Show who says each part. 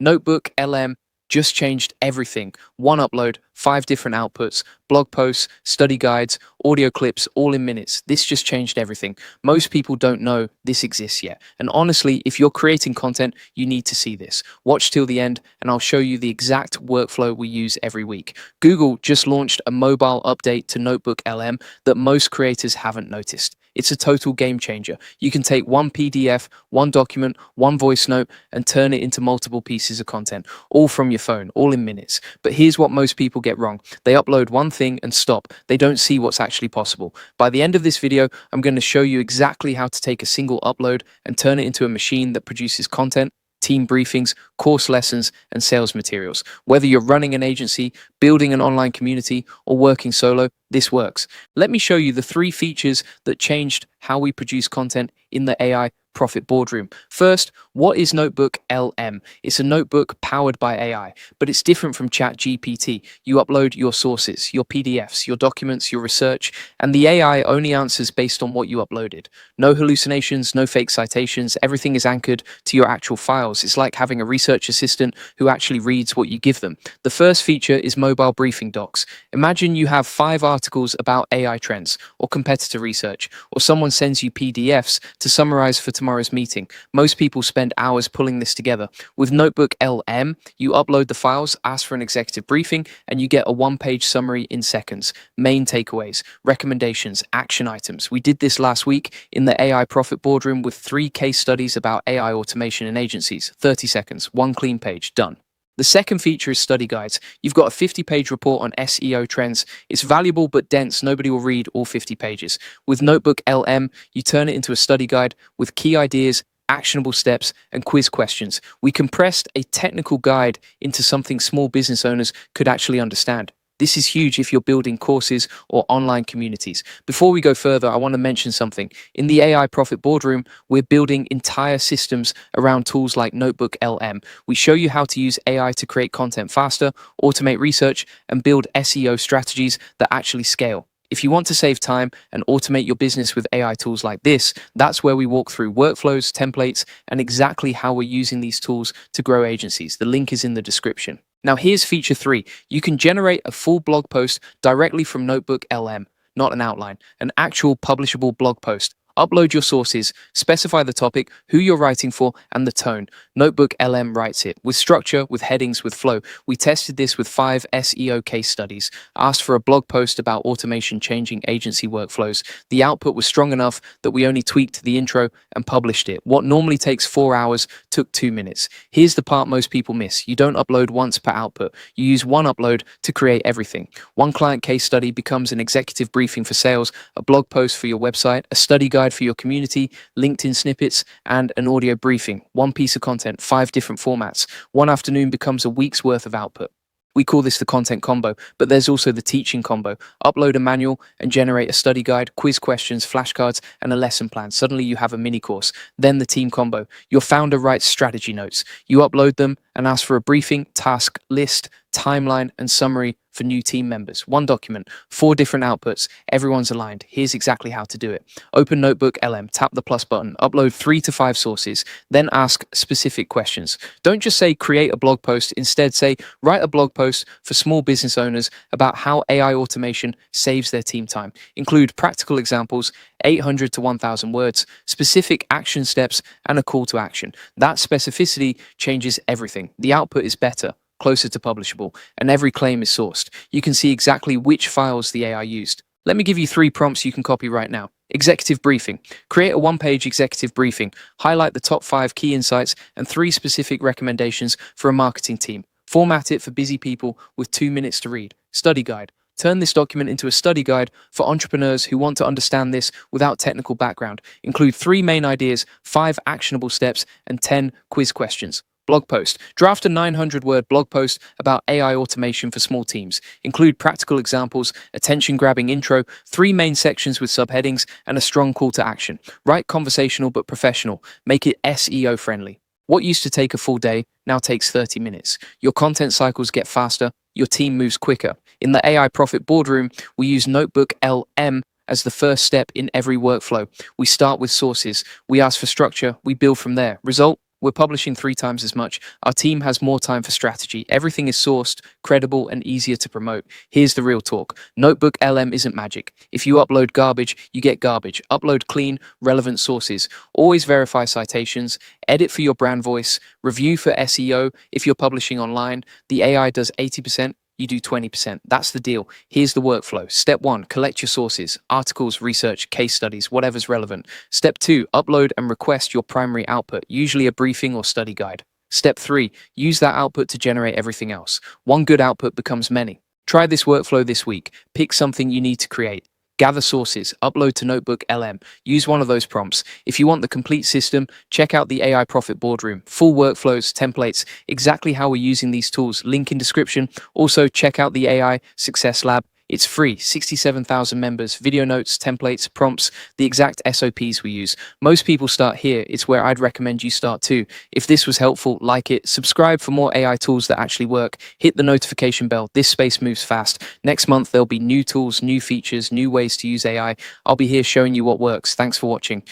Speaker 1: Notebook LM just changed everything. One upload, 5 different outputs, blog posts, study guides, audio clips, all in minutes. This just changed everything. Most people don't know this exists yet. And honestly, if you're creating content, you need to see this. Watch till the end, and I'll show you the exact workflow we use every week. Google just launched a mobile update to Notebook LM that most creators haven't noticed. It's a total game changer. You can take one PDF, one document, one voice note, and turn it into multiple pieces of content, all from your phone, all in minutes. But here's what most people get wrong. They upload one thing and stop. They don't see what's actually possible. By the end of this video, I'm going to show you exactly how to take a single upload and turn it into a machine that produces content, team briefings, course lessons, and sales materials. Whether you're running an agency, building an online community, or working solo, this works. Let me show you the 3 features that changed how we produce content in the AI Profit Boardroom. First, what is Notebook LM? It's a notebook powered by AI, but it's different from ChatGPT. You upload your sources, your PDFs, your documents, your research, and the AI only answers based on what you uploaded. No hallucinations, no fake citations, everything is anchored to your actual files. It's like having a research assistant who actually reads what you give them. The first feature is mobile briefing docs. Imagine you have 5 articles about AI trends or competitor research, or someone sends you PDFs to summarize for tomorrow's meeting. Most people spend hours pulling this together. With Notebook LM, you upload the files, ask for an executive briefing, and you get a 1-page summary in seconds. Main takeaways, recommendations, action items. We did this last week in the AI Profit Boardroom with 3 case studies about AI automation in agencies. 30 seconds, 1 clean page, done. The second feature is study guides. You've got a 50-page report on SEO trends. It's valuable but dense. Nobody will read all 50 pages. With Notebook LM, you turn it into a study guide with key ideas, actionable steps, and quiz questions. We compressed a technical guide into something small business owners could actually understand. This is huge if you're building courses or online communities. Before we go further, I want to mention something. In the AI Profit Boardroom, we're building entire systems around tools like Notebook LM. We show you how to use AI to create content faster, automate research, and build SEO strategies that actually scale. If you want to save time and automate your business with AI tools like this, that's where we walk through workflows, templates, and exactly how we're using these tools to grow agencies. The link is in the description. Now here's feature 3. You can generate a full blog post directly from Notebook LM, not an outline, an actual publishable blog post. Upload your sources, specify the topic, who you're writing for, and the tone. Notebook LM writes it, with structure, with headings, with flow. We tested this with 5 SEO case studies, asked for a blog post about automation changing agency workflows. The output was strong enough that we only tweaked the intro and published it. What normally takes 4 hours took 2 minutes. Here's the part most people miss. You don't upload once per output. You use one upload to create everything. One client case study becomes an executive briefing for sales, a blog post for your website, a study guide for your community, LinkedIn snippets, and an audio briefing. One piece of content, 5 different formats. One afternoon becomes a week's worth of output. We call this the content combo, but there's also the teaching combo. Upload a manual and generate a study guide, quiz questions, flashcards, and a lesson plan. Suddenly you have a mini course. Then the team combo. Your founder writes strategy notes. You upload them and ask for a briefing, task, list, timeline, and summary for new team members. One document, 4 different outputs. Everyone's aligned. Here's exactly how to do it. Open Notebook LM, tap the plus button, upload 3 to 5 sources, then ask specific questions. Don't just say create a blog post. Instead say write a blog post for small business owners about how AI automation saves their team time. Include practical examples, 800 to 1,000 words, specific action steps, and a call to action. That specificity changes everything. The output is better, closer to publishable, and every claim is sourced. You can see exactly which files the AI used. Let me give you 3 prompts you can copy right now. Executive briefing. Create a 1-page executive briefing. Highlight the top 5 key insights and 3 specific recommendations for a marketing team. Format it for busy people with 2 minutes to read. Study guide. Turn this document into a study guide for entrepreneurs who want to understand this without technical background. Include 3 main ideas, 5 actionable steps, and 10 quiz questions. Blog post. Draft a 900-word blog post about AI automation for small teams. Include practical examples, attention-grabbing intro, 3 main sections with subheadings, and a strong call to action. Write conversational but professional. Make it SEO friendly. What used to take a full day now takes 30 minutes. Your content cycles get faster. Your team moves quicker. In the AI Profit Boardroom, we use Notebook LM as the first step in every workflow. We start with sources. We ask for structure. We build from there. Result? We're publishing 3 times as much. Our team has more time for strategy. Everything is sourced, credible, and easier to promote. Here's the real talk. Notebook LM isn't magic. If you upload garbage, you get garbage. Upload clean, relevant sources. Always verify citations. Edit for your brand voice. Review for SEO. If you're publishing online, the AI does 80%. You do 20%. That's the deal. Here's the workflow. Step 1, collect your sources, articles, research, case studies, whatever's relevant. Step 2, upload and request your primary output, usually a briefing or study guide. Step 3, use that output to generate everything else. One good output becomes many. Try this workflow this week. Pick something you need to create. Gather sources, upload to Notebook LM. Use one of those prompts. If you want the complete system, check out the AI Profit Boardroom. Full workflows, templates, exactly how we're using these tools. Link in description. Also, check out the AI Success Lab. It's free, 67,000 members, video notes, templates, prompts, the exact SOPs we use. Most people start here. It's where I'd recommend you start too. If this was helpful, like it, subscribe for more AI tools that actually work. Hit the notification bell. This space moves fast. Next month, there'll be new tools, new features, new ways to use AI. I'll be here showing you what works. Thanks for watching.